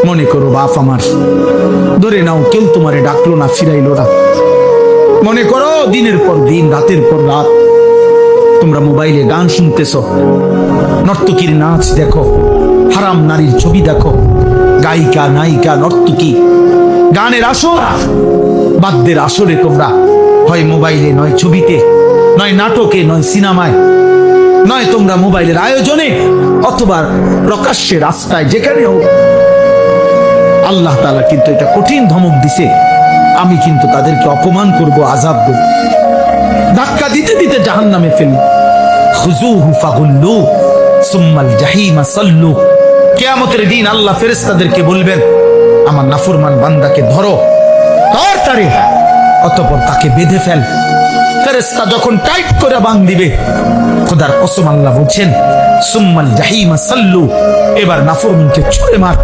মনে করো বাপ আমার, ধরে নাও কেউ তোমারে ডাকলো না, ফিরাইলো না। মনে করো দিনের পর দিন, রাতের পর রাত তোমরা মোবাইলে গান শুনতেছ, নর্তকীর নাচ দেখো, হারাম নারীর ছবি দেখো, গায়িকা নায়িকা নর্তকী গানের আসর বাদ্যের আসরে তোমরা হয় মোবাইলে, নয় ছবিতে, নয় নাটকে, নয় সিনেমায়, নয় তোমরা মোবাইলের আয়োজনে, অথবা প্রকাশ্যে রাস্তায়, যেখানে হোক। আল্লাহ তাআলা কিন্তু এটা কঠিন ধমক দিছে, আমি কিন্তু তাদেরকে অপমান করব, আযাব দেব, ধাক্কা দিতে দিতে জাহান্নামে ফেলব। খুযুহু ফাগুল্লু সুম্মাল জাহিমা সাল্লু। কিয়ামতের দিন আল্লাহ ফেরেশতাদেরকে বলবেন, আমার নাফরমান বান্দাকে ধরো, ধর তারে, অতঃপর তাকে বেঁধে ফেল। ফেরেশতা যখন টাইট করে বাঁধ দিবে, খোদার কসম আল্লাহ বলছেন, সুম্মাল জাহিমা সাল্লু, এবার নাফরমানকে ছুঁড়ে মার।